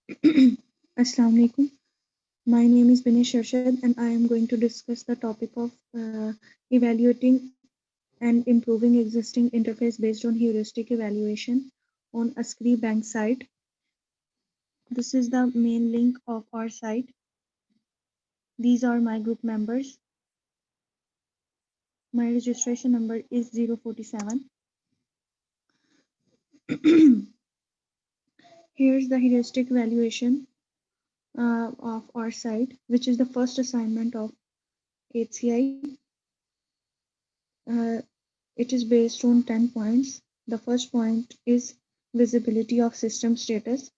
Assalamu alaikum. My name is Binish Sharshad and I am going to discuss the topic of evaluating and improving existing interface based on heuristic evaluation on Askri Bank site. This is the main link of our site. These are my group members. My registration number is 047. Here's the heuristic evaluation of our site, which is the first assignment of HCI. Uh, it is based on 10 points. The first point is visibility of system status.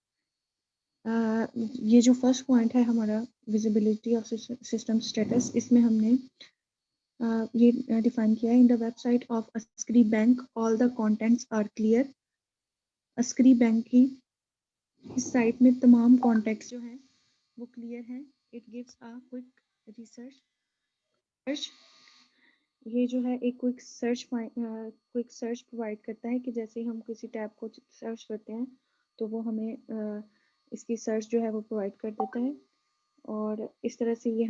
ये जो first point है हमारा visibility of system status, इसमें हमने ये define किया है in the website of Askari bank all the contents are clear. Askari bank की इस साइट में तमाम कॉन्टेक्ट्स जो हैं वो क्लियर हैं। It gives a quick research, ये जो है एक क्विक सर्च प्रोवाइड करता है कि जैसे हम किसी टैब को सर्च करते हैं तो वो हमें इसकी सर्च जो है वो प्रोवाइड कर देता है, और इस तरह से ये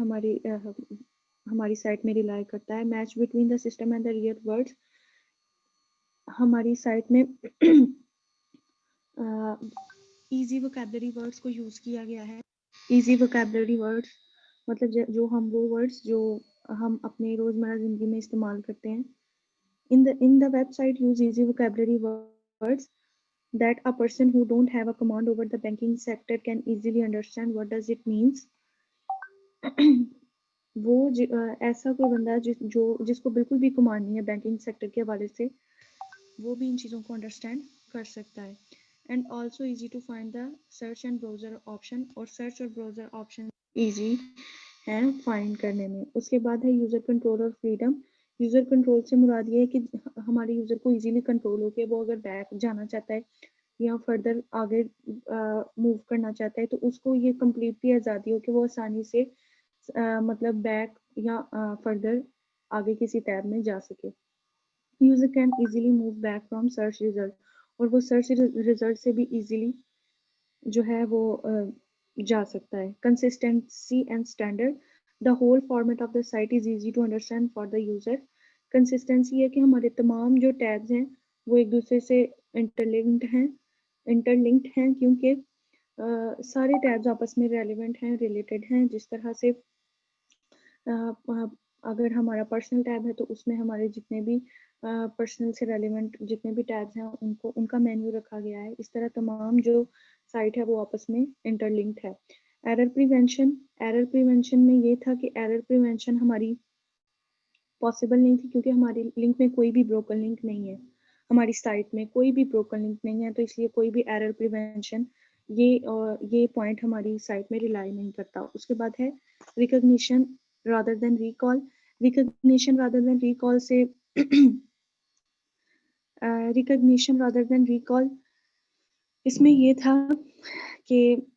हमारी साइट में रिलाई करता है। Match between the system and the real words, हमारी साइट में इजी वोकैबुलरी वर्ड्स को यूज़ किया गया है। इजी वोकैबुलरी वर्ड्स मतलब जो हम वो वर्ड्स जो हम अपने रोज़मर्रा ज़िंदगी में इस्तेमाल करते हैं। In the website use easy vocabulary words that a person who don't have a command over the banking sector can easily understand what does it means. वो ऐसा कोई बंदा जिसको बिल्कुल भी कमांड नहीं है बैंकिंग सेक्टर के हवाले से, वो भी इन चीज़ों को अंडरस्टैंड कर सकता है। And also easy to find the search and browser option, और सर्च और ब्राउज़र ऑप्शन ईजी है फाइंड करने में। उसके बाद है यूज़र कंट्रोल और फ्रीडम। यूज़र कंट्रोल से मुराद ये है कि हमारे यूज़र को इजीली कंट्रोल हो के वो अगर बैक जाना चाहता है या फर्दर आगे मूव करना चाहता है तो उसको ये कम्प्लीटली आज़ादी हो कि वो आसानी से मतलब बैक या फर्दर आगे किसी टैब में जा सके। User can easily move back from search result, और वो सर्च रिजल्ट से भी इजीली जो है वो जा सकता है। Consistency and standard, the whole format of the site is easy to understand for the user. Consistency है कि हमारे तमाम जो टैब्स हैं वो एक दूसरे से इंटरलिंक्ड हैं क्योंकि सारे टैब्स आपस में रेलिवेंट हैं, रिलेटेड हैं। जिस तरह से अगर हमारा पर्सनल टैब है तो उसमें हमारे जितने भी पर्सनल से रेलिवेंट जितने भी टैब्स हैं उनका मेन्यू रखा गया है। इस तरह तमाम जो साइट है वो आपस में इंटरलिंक्ड है। एरर प्रिवेंशन में ये था कि एरर प्रिवेंशन हमारी पॉसिबल नहीं थी क्योंकि हमारी लिंक में कोई भी ब्रोकन लिंक नहीं है, हमारी साइट में कोई भी ब्रोकन लिंक नहीं है, तो इसलिए कोई भी एरर प्रिवेंशन ये पॉइंट हमारी साइट में रिलाई नहीं करता। उसके बाद है recognition rather than recall. Recognition rather than recall से रिकग्निशन रादर देन रिकॉल, इसमें ये था कि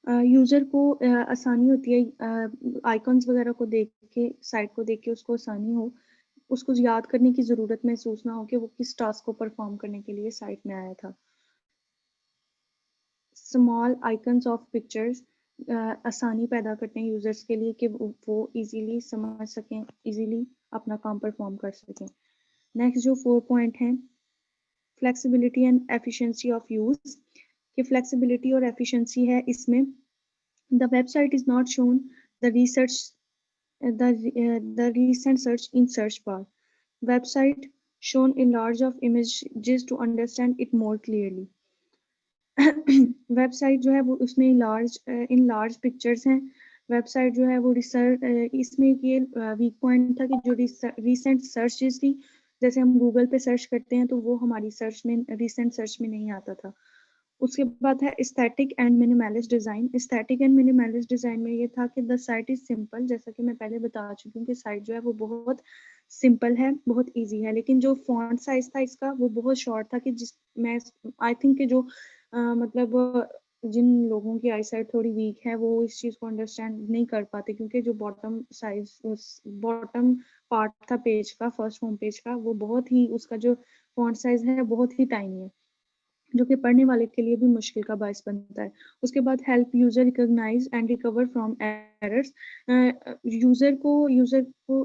यूज़र को आसानी होती है आइकॉन्स वगैरह को देख के, साइट को देख के उसको आसानी हो, उसको याद करने की ज़रूरत महसूस ना हो कि वो किस टास्क को परफॉर्म करने के लिए साइट में आया था। स्मॉल आइकन्स ऑफ पिक्चर्स आसानी पैदा करते हैं यूज़र्स के लिए कि वो इजीली समझ सकें, इजीली अपना काम परफॉर्म कर सकें। नेक्स्ट जो 4 पॉइंट हैं, flexibility and efficiency of use, कि फ्लेक्सिबिलिटी और एफिशिएंसी है इसमें। The website is not shown the research the recent search in search bar. Website shown in large of images to understand it more clearly. Website जो है वो उसमें in large pictures हैं। Website जो है वो रिसर्च, इसमें ये वीक पॉइंट था कि जो रिसेंट सर्चेस थी, जैसे हम गूगल पे सर्च करते हैं तो वो हमारी सर्च में रिसेंट सर्च में नहीं आता था। उसके बाद है aesthetic and minimalist design. Aesthetic and minimalist design में ये था कि द साइट इज़ सिंपल, जैसा कि मैं पहले बता चुकी हूँ कि साइट जो है वो बहुत सिंपल है, बहुत इजी है, लेकिन जो फॉन्ट साइज था इसका वो बहुत शॉर्ट था कि मैं आई थिंक कि जो मतलब जिन लोगों की आई साइट थोड़ी वीक है वो इस चीज़ को अंडरस्टैंड नहीं कर पाते, क्योंकि जो बॉटम पार्ट था पेज का, फर्स्ट होम पेज का, वो बहुत ही उसका जो फॉन्ट साइज है बहुत ही टाइनी है। जो कि पढ़ने वाले के लिए भी मुश्किल का बायस बनता है। उसके बाद help user recognise and recover from errors. User को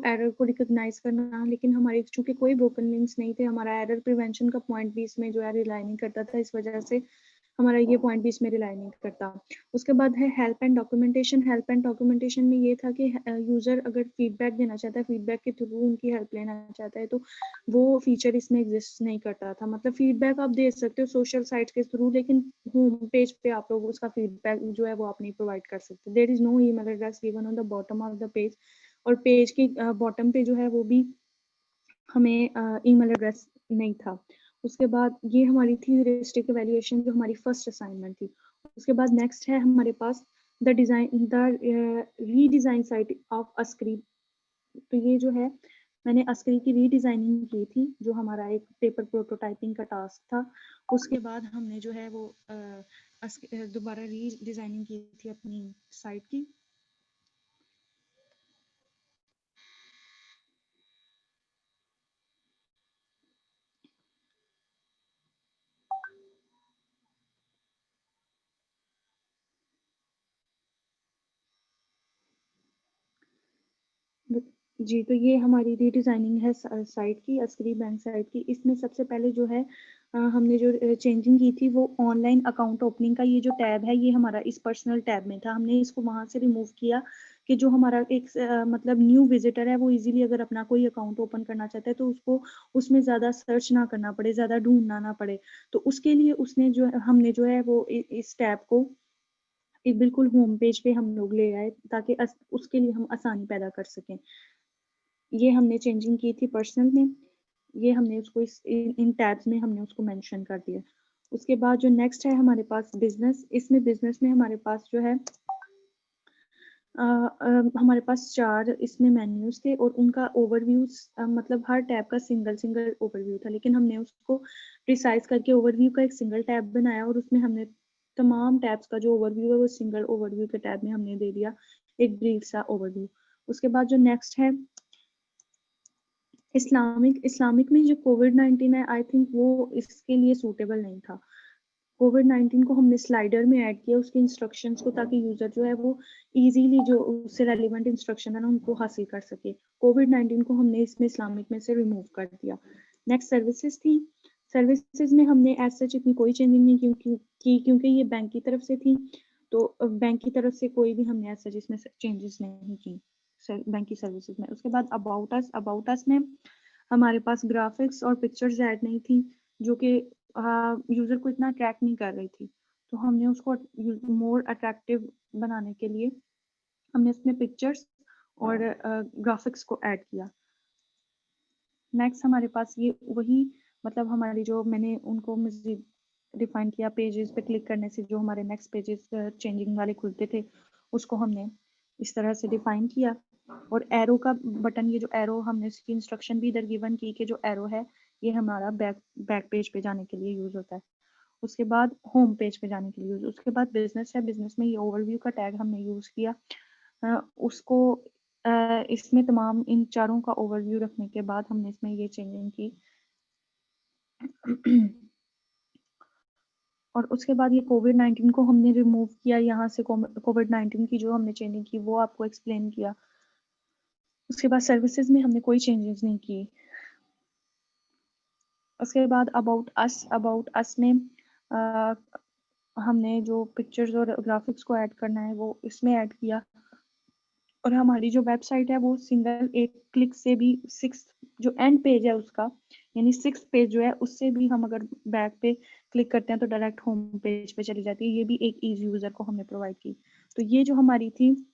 एरर को रिकॉग्नाइज़ करना, लेकिन हमारे चूँकि कोई ब्रोकन लिंक्स नहीं थे, हमारा एरर प्रिवेंशन का पॉइंट भी इसमें जो है रिलाई नहीं करता था, इस वजह से हमारा ये पॉइंट भी इसमें रिलाई नहीं करता। उसके बाद है help and documentation. Help and documentation में ये था कि यूज़र अगर फीडबैक देना चाहता है, फीडबैक के थ्रू उनकी हेल्प लेना चाहता है, तो वो फीचर इसमें एग्जिस्ट नहीं करता था। मतलब फीडबैक आप दे सकते हो सोशल साइट्स के थ्रू, लेकिन होम पेज पे आप लोग उसका फीडबैक जो है वो आप नहीं प्रोवाइड कर सकते। There is no email address given on the bottom of the page, और पेज की बॉटम पे जो है वो भी हमें ईमेल एड्रेस नहीं था। उसके बाद ये हमारी थी ह्यूरिस्टिक इवैल्यूएशन, जो हमारी फर्स्ट असाइनमेंट थी। उसके बाद नेक्स्ट है हमारे पास द रीडिज़ाइन साइट ऑफ अस्क्री। तो ये जो है मैंने अस्क्री की रीडिज़ाइनिंग की थी, जो हमारा एक पेपर प्रोटोटाइपिंग का टास्क था। उसके बाद हमने जो है वो दोबारा रीडिज़ाइनिंग की थी अपनी साइट की। जी, तो ये हमारी रीडिज़ाइनिंग है साइट की, अस्क्री बैंक साइट की। इसमें सबसे पहले जो है हमने जो चेंजिंग की थी, वो ऑनलाइन अकाउंट ओपनिंग का ये जो टैब है, ये हमारा इस पर्सनल टैब में था। हमने इसको वहाँ से रिमूव किया कि जो हमारा मतलब न्यू विज़िटर है, वो ईज़िली अगर अपना कोई अकाउंट ओपन करना चाहता है, तो उसको उसमें ज़्यादा सर्च ना करना पड़े, ज़्यादा ढूँढना ना पड़े। तो उसके लिए हमने जो है वो इस टैब को एक बिल्कुल होम पेज पे हम लोग ले आए, ताकि उसके लिए हम आसानी पैदा कर सकें। ये हमने चेंजिंग की थी पर्सनल में, ये हमने उसको इन टैब्स में हमने उसको मेंशन कर दिया। उसके बाद जो नेक्स्ट है हमारे पास बिज़नेस, इसमें बिज़नेस में हमारे पास जो है हमारे पास 4 इसमें मेन्यूज़ थे, और उनका मतलब हर टैब का सिंगल-सिंगल ओवरव्यू था, लेकिन हमने उसको प्रिसाइज़ करके ओवरव्यू का एक सिंगल टैब बनाया, और उसमें हमने तमाम टैब्स का जो ओवरव्यू है, वो सिंगल ओवरव्यू के टैब में हमने दे दिया, एक ब्रीफ सा ओवरव्यू। उसके बाद जो नेक्स्ट है इस्लामिक में जो कोविड-19 है, आई थिंक वो इसके लिए सूटेबल नहीं था। कोविड-19 को हमने स्लाइडर में ऐड किया, उसके इंस्ट्रक्शंस को, ताकि यूज़र जो है वो ईज़िली जो उससे रेलेवेंट इंस्ट्रक्शन है ना, उनको हासिल कर सके। कोविड-19 को हमने इसमें इस्लामिक में से रिमूव कर दिया। नेक्स्ट सर्विसेज़ थी। सर्विसेज़ में हमने एज़ सच इतनी कोई चेंजिंग नहीं क्योंकि ये बैंक की तरफ से थी, तो बैंक की तरफ से कोई भी हमने एज़ सच इसमें चेंजेस नहीं की बैंक की सर्विसेज़ में। उसके बाद अबाउट अस में हमारे पास ग्राफ़िक्स और पिक्चर्स ऐड नहीं थी, जो कि यूज़र को इतना अट्रैक्ट नहीं कर रही थी। तो हमने उसको मोर अट्रैक्टिव बनाने के लिए हमने उसमें पिक्चर्स और ग्राफ़िक्स को ऐड किया। नेक्स्ट हमारे पास ये वही मतलब हमारी जो मैंने उनको मज़ीद डिफ़ाइन किया, पेजेस पे क्लिक करने से जो हमारे नेक्स्ट पेजेस चेंजिंग वाले खुलते थे, उसको हमने इस तरह से डिफ़ाइन किया। और एरो का बटन, ये जो एरो हमने इसकी इंस्ट्रक्शन भी इधर गिवन की कि जो एरो है, ये हमारा बैक बैक पेज पे जाने के लिए यूज़ होता है। उसके बाद होम पेज पे जाने के लिए उसके बाद बिज़नेस है, बिज़नेस में ये ओवरव्यू का टैग हमने यूज़ किया। उसको इसमें तमाम इन चारों का ओवरव्यू रखने के बाद हमने इसमें ये चेंजिंग की। और उसके बाद ये कोविड-19 को हमने रिमूव किया, यहाँ से कोविड-19 की जो हमने चेंजिंग की वो आपको एक्सप्लेन किया। उसके बाद सर्विसेज़ में हमने कोई चेंजेस नहीं की। उसके बाद अबाउट अस में अ, हमने जो पिक्चर्स और ग्राफ़िक्स को ऐड करना है वो इसमें ऐड किया। और हमारी जो वेबसाइट है वो सिंगल एक क्लिक से भी 6 जो एंड पेज है उसका, यानी 6 पेज जो है उससे भी हम अगर बैक पे क्लिक करते हैं तो डायरेक्ट होम पेज पे चली जाती है। ये भी एक ईज़ी यूज़र को हमने प्रोवाइड की। तो ये जो हमारी थी,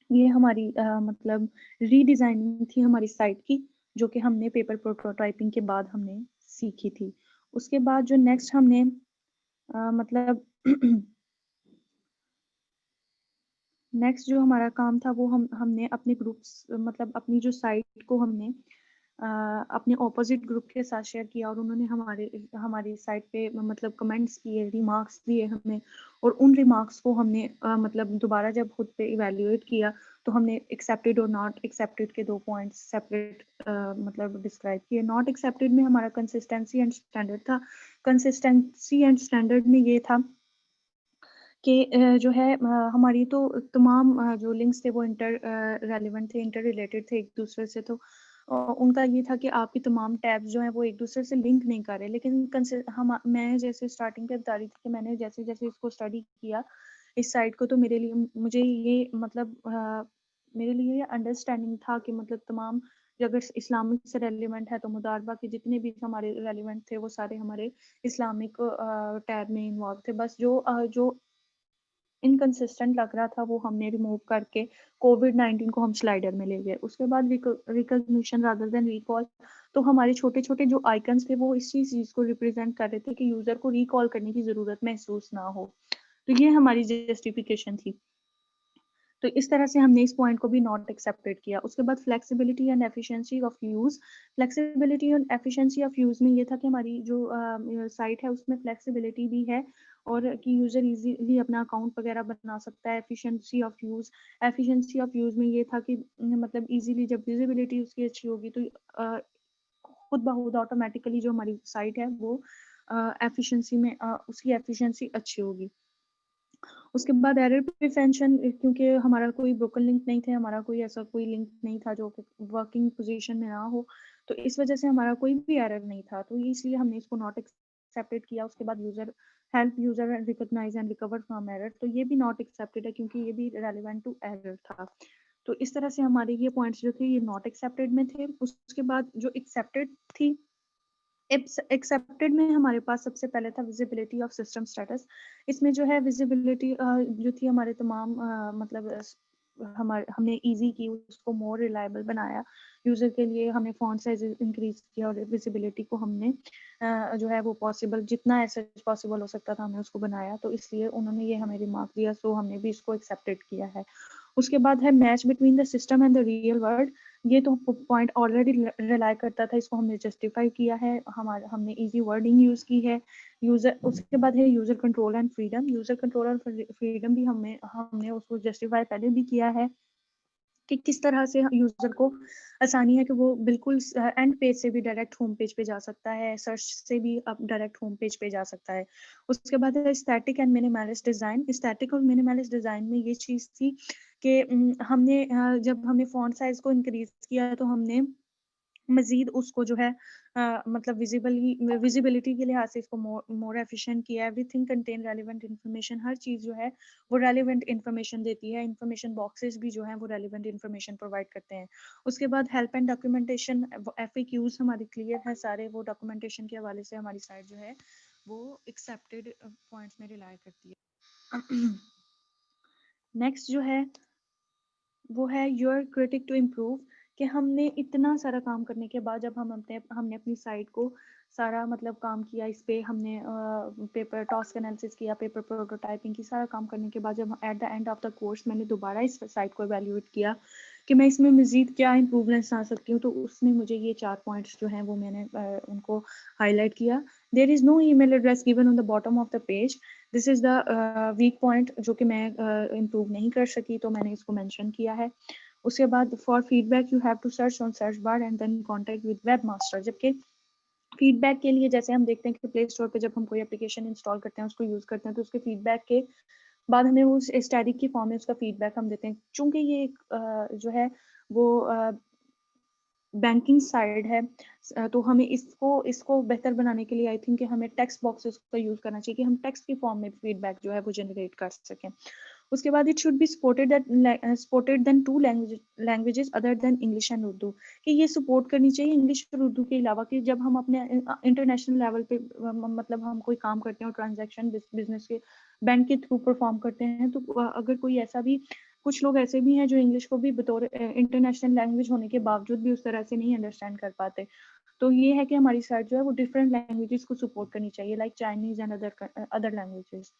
ये हमारी मतलब रीडिज़ाइनिंग थी हमारी साइट की, जो कि हमने पेपर प्रोटोटाइपिंग के बाद हमने सीखी थी। उसके बाद जो नेक्स्ट हमने मतलब नेक्स्ट जो हमारा काम था वो हमने अपने ग्रुप्स मतलब अपनी जो साइट को हमने अपने ऑपोजिट ग्रुप के साथ शेयर किया, और उन्होंने हमारे हमारी साइट पे मतलब कमेंट्स किए, रिमार्क्स दिए हमें, और उन रिमार्क्स को हमने मतलब दोबारा जब खुद पे इवैल्यूएट किया, तो हमने एक्सेप्टेड और नॉट एक्सेप्टेड के 2 पॉइंट्स सेपरेट मतलब डिस्क्राइब किए। नॉट एक्सेप्टेड में हमारा कंसिस्टेंसी एंड स्टैंडर्ड था। कंसिस्टेंसी एंड स्टैंडर्ड में ये था कि जो है हमारी तो तमाम जो लिंक्स थे वो इंटर रेलेवेंट थे, इंटर रिलेटेड थे एक दूसरे से। तो उनका ये था कि आपकी तमाम टैब्स जो हैं वो एक दूसरे से लिंक नहीं कर रहे। लेकिन मैं जैसे स्टार्टिंग पे बता रही थी कि मैंने जैसे जैसे इसको स्टडी किया इस साइट को, तो मेरे लिए मुझे ये मतलब मेरे लिए ये अंडरस्टैंडिंग था कि मतलब तमाम जो अगर इस्लामिक से रेलिवेंट है तो मुदारबा के जितने भी हमारे रेलिवेंट थे वो सारे हमारे इस्लामिक टैब में इन्वॉल्व थे। बस जो इनकंसिस्टेंट लग रहा था वो हमने रिमूव करके कोविड-19 को हम स्लाइडर में ले गए। उसके बाद रिकॉग्निशन रादर देन रिकॉल, तो हमारे छोटे-छोटे जो आइकन्स थे वो इसी चीज़ को रिप्रेजेंट कर रहे थे कि यूज़र को रिकॉल करने की ज़रूरत महसूस ना हो। तो ये हमारी जस्टिफिकेशन थी। तो इस तरह से हमने इस पॉइंट को भी नॉट एक्सेप्टेड किया। उसके बाद flexibility and efficiency of use. Flexibility and efficiency of use में ये था कि हमारी जो साइट है उसमें फ्लेक्सिबिलिटी भी है और कि यूज़र इजीली अपना अकाउंट वगैरह बना सकता है। एफिशिएंसी ऑफ यूज़ में ये था कि मतलब इजीली जब विजिबिलिटी उसकी अच्छी होगी तो खुद ब खुद ऑटोमेटिकली जो हमारी साइट है वो एफिशिएंसी में उसकी एफिशिएंसी अच्छी होगी। उसके बाद एरर प्रिवेंशन, क्योंकि हमारा कोई ब्रोकन लिंक नहीं थे, हमारा कोई ऐसा कोई लिंक नहीं था जो कि वर्किंग पोजीशन में ना हो, तो इस वजह से हमारा कोई भी एरर नहीं था, तो इसलिए हमने इसको नॉट एक्सेप्टेड किया। उसके बाद help user recognise and recover from error, तो ये भी नॉट एक्सेप्टेड है क्योंकि ये भी रेलिवेंट टू एरर था। तो इस तरह से हमारे ये पॉइंट्स जो थे ये नॉट एक्सेप्टेड में थे। उसके बाद जो एक्सेप्टेड थी, एक्सेप्टेड में हमारे पास सबसे पहले था विजिबिलिटी ऑफ सिस्टम स्टेटस। इसमें जो है विजिबिलिटी जो थी हमारे तमाम मतलब हमने इजी की, उसको मोर रिलायबल बनाया यूजर के लिए। हमने फॉन्ट साइज इंक्रीज किया और विजिबिलिटी को हमने जो है वो पॉसिबल जितना ऐसा पॉसिबल हो सकता था हमने उसको बनाया, तो इसलिए उन्होंने ये हमें रिमार्क दिया, सो हमने भी इसको एक्सेप्टेड किया है। उसके बाद है match between the system and the real world. ये तो पॉइंट ऑलरेडी रिलाई करता था, इसको हमने जस्टिफाई किया है, हमने इजी वर्डिंग यूज की है। यूजर उसके बाद है user control and freedom. User control और फ्रीडम भी हमने उसको जस्टिफाई पहले भी किया है कि किस तरह से यूजर को आसानी है कि वो बिल्कुल एंड पेज से भी डायरेक्ट होम पेज पे जा सकता है, सर्च से भी अब डायरेक्ट होम पेज पे जा सकता है। उसके बाद है static and minimalist design. Static और मिनिमलिस्ट डिजाइन में ये चीज थी कि हमने जब हमने फॉन्ट साइज को इंक्रीज किया तो हमने मजीद उसको जो है मतलब विजिबिलिटी के लिहाज से इसको मोर एफिशिएंट किया। एवरीथिंग कंटेन रेलिवेंट इन्फॉर्मेशन, हर चीज़ जो है वो रेलिवेंट इन्फॉर्मेशन देती है। इन्फॉर्मेशन बॉक्सेस भी जो है वो रेलिवेंट इन्फॉर्मेशन प्रोवाइड करते हैं। उसके बाद हेल्प एंड डॉक्यूमेंटेशन, FAQs हमारी क्लियर है सारे, वो डॉक्यूमेंटेशन के हवाले से हमारी साइट जो है वो एक्सेप्टेड पॉइंट्स में रिलाई करती है। नेक्स्ट जो है वो है योर क्रिटिक टू इम्प्रूव, कि हमने इतना सारा काम करने के बाद जब हमने अपनी साइट को सारा मतलब काम किया इस पे, हमने पेपर टास्क एनालिसिस किया, पेपर प्रोटोटाइपिंग की, सारा काम करने के बाद जब at the end of the course मैंने दोबारा इस साइट को एवेल्यूएट किया कि मैं इसमें मजीद क्या इम्प्रूवमेंट्स ला सकती हूँ, तो उसमें मुझे ये 4 पॉइंट्स जो हैं वो मैंने उनको हाईलाइट किया। There is no email address given on the bottom of the page. This is the weak point जो कि मैं इम्प्रूव नहीं कर सकी, तो मैंने इसको मेंशन किया है। उसके बाद for feedback you have to search on search bar and then contact with web master. जबकि फीडबैक के लिए जैसे हम देखते हैं कि प्ले स्टोर पे जब हम कोई एप्लीकेशन इंस्टॉल करते हैं, उसको यूज़ करते हैं, तो उसके फीडबैक के बाद हमें उस स्टैटिक की फॉर्म में उसका फीडबैक हम देते हैं। चूंकि ये एक जो है वो बैंकिंग साइड है, तो हमें इसको बेहतर बनाने के लिए आई थिंक कि हमें टेक्स्ट बॉक्सेस का यूज़ करना चाहिए कि हम टेक्स्ट की फॉर्म में फीडबैक जो है वो जनरेट कर सकें। उसके बाद it should be supported then 2 languages other than English and Urdu, कि ये सपोर्ट करनी चाहिए इंग्लिश और उर्दू के अलावा, कि जब हम अपने इंटरनेशनल लेवल पे मतलब हम कोई काम करते हैं और ट्रांजैक्शन बिजनेस के बैंक के थ्रू परफॉर्म करते हैं, तो अगर कोई ऐसा भी, कुछ लोग ऐसे भी हैं जो इंग्लिश को भी बतौर इंटरनेशनल लैंग्वेज होने के बावजूद भी उस तरह से नहीं अंडरस्टैंड कर पाते, तो ये है कि हमारी साइट जो है वो डिफरेंट लैंग्वेजेस को सपोर्ट करनी चाहिए, like Chinese and other languages.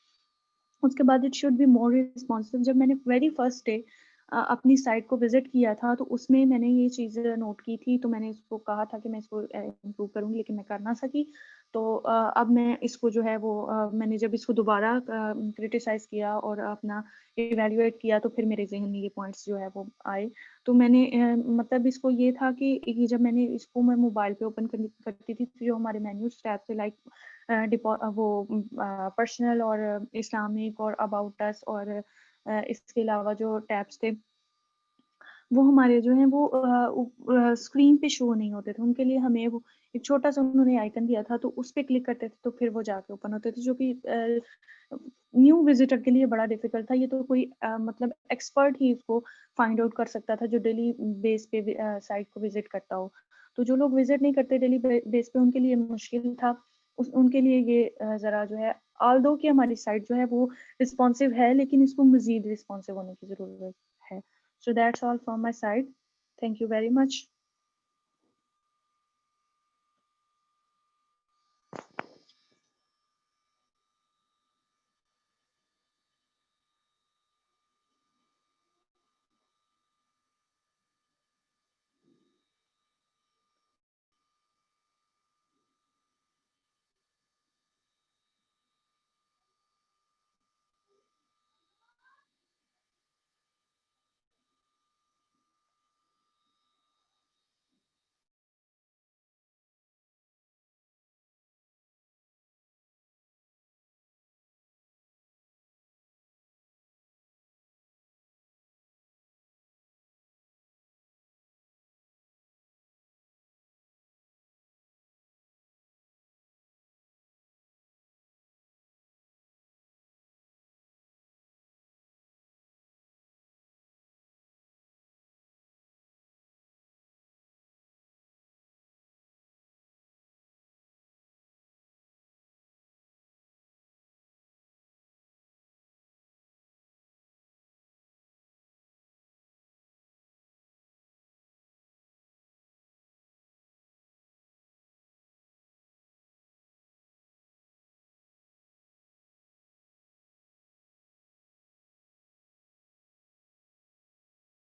उसके बाद it should be more responsive. जब मैंने वेरी फर्स्ट डे अपनी साइट को विज़िट किया था, तो उसमें मैंने ये चीज़ नोट की थी, तो मैंने इसको कहा था कि मैं इसको इम्प्रूव करूँगी, लेकिन मैं कर ना सकी। तो अब मैं इसको जो है वो मैंने जब इसको दोबारा क्रिटिसाइज़ किया और अपना इवैल्यूएट किया, तो फिर मेरे ज़हन में ये पॉइंट्स जो है वो आए। तो मैंने मतलब इसको ये था कि ये जब मैंने इसको मैं मोबाइल पे ओपन करती थी, तो जो हमारे मेन्यूज़ टैब थे लाइक पर्सनल और इस्लामिक और अबाउट अस और इसके अलावा जो टैब्स थे, वो हमारे जो हैं वो स्क्रीन पे शो नहीं होते थे। उनके लिए हमें वो एक छोटा-सा उन्होंने आइकन दिया था, तो उस पे क्लिक करते थे, तो फिर वो जाके ओपन होते थे, जो कि न्यू विज़िटर के लिए बड़ा डिफ़िकल्ट था। ये तो कोई मतलब एक्सपर्ट ही इसको फाइंड आउट कर सकता था, जो डेली बेस पे साइट को विज़िट करता हो। तो जो लोग विज़िट नहीं करते डेली बेस पे, उनके लिए मुश्किल था। उनके लिए ये ज़रा जो है, ऑल्दो कि हमारी साइट जो है वो रिस्पॉन्सिव है, लेकिन इसको मज़ीद रिस्पॉन्सिव होने की ज़रूरत है। So that's all from my side. Thank you very much.